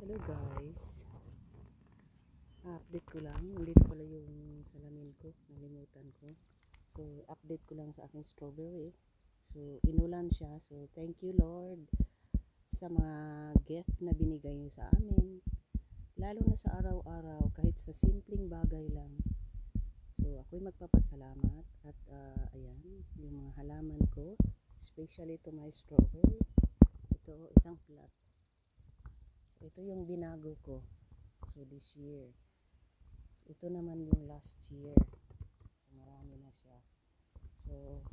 Hello guys, update ko lang, dito pala yung salamin ko, nalimutan ko. So update ko lang sa aking strawberry. So inulan siya, so thank you Lord sa mga gift na binigay niyo sa amin, lalo na sa araw-araw, kahit sa simpleng bagay lang. So ako'y magpapasalamat at ayan, yung mga halaman ko, especially to my strawberry. Ito isang plat. Ito yung binago ko. So this year. So, ito naman yung last year. So marami na siya. So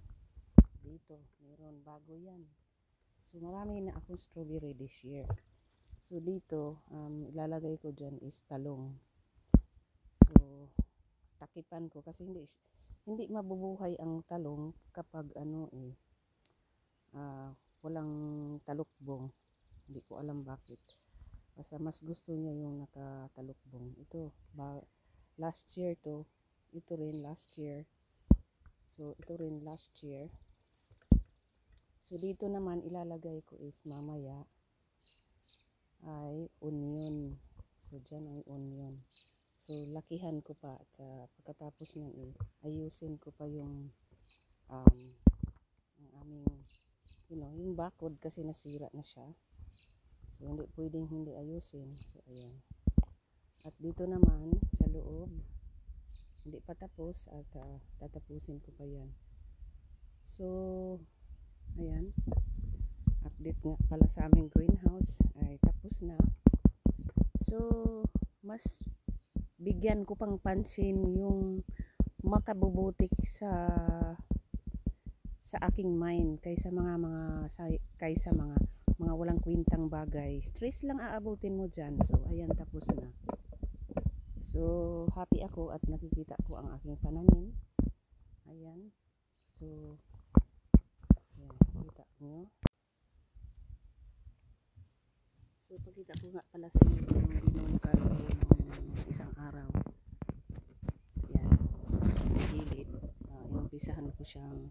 dito, meron bago yan. So marami na akong strawberry this year. So dito, ilalagay ko dyan is talong. So takipan ko kasi hindi mabubuhay ang talong kapag walang talukbong. Hindi ko alam bakit. Basta mas gusto niya yung nakatalukbong. Ito, last year to. Ito rin last year. So, ito rin last year. So, dito naman ilalagay ko is mamaya ay onion. So, dyan ay onion. So, lakihan ko pa. At pagkatapos nyan, ayusin ko pa yung aming, yung bakod kasi nasira na siya. So, hindi pwedeng hindi ayusin. So, ayan. At dito naman, sa loob, hindi pa tapos at tatapusin ko pa yan. So, ayan. Update nga pala sa aming greenhouse ay tapos na. So, mas bigyan ko pang pansin yung makabubuti sa aking mind kaysa mga walang kwintang bagay. Stress lang aabutin mo dyan. So, ayan, tapos na. So, happy ako at nakikita ko ang aking pananim. Ayan. So, ayan, kita nyo. So, pakita ko nga pala sa inyo yung binungkal ko ng isang araw. Ayan. Sa gilid. Yung pisahan ko siyang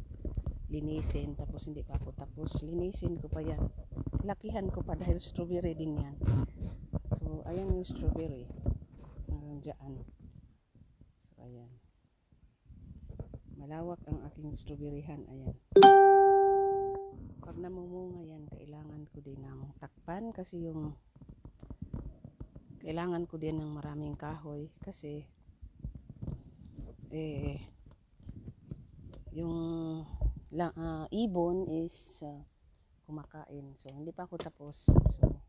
linisin. Tapos, hindi pa ako tapos. Linisin ko pa yan. Lakihan ko pa dahil strawberry din yan. So, ayan yung strawberry. Diyan. So, ayan. Malawak ang aking strawberryhan. Ayan. So, pag namumunga yan, kailangan ko din ng takpan kasi kailangan ko din ng maraming kahoy kasi yung ibon is kumakain. So, hindi pa ako tapos. So,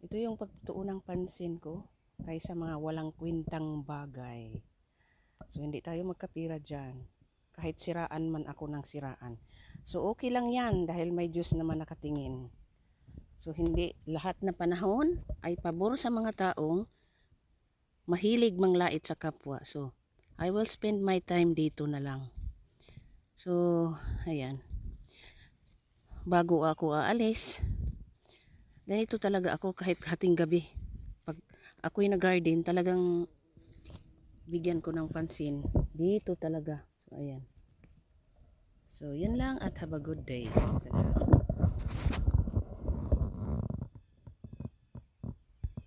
ito yung pagtuunang pansin ko kaysa mga walang kwintang bagay. So, hindi tayo magkapira dyan. Kahit siraan man ako ng siraan. So, okay lang yan dahil may Diyos naman nakatingin. So, hindi lahat na panahon ay pabor sa mga taong mahilig manglait sa kapwa. So, I will spend my time dito na lang. So, ayan. Bago ako aalis, ganito talaga ako kahit hating gabi. Pag ako'y nag-garden, talagang bigyan ko ng pansin. Dito talaga. So, ayan. So, yun lang at have a good day. Salamat.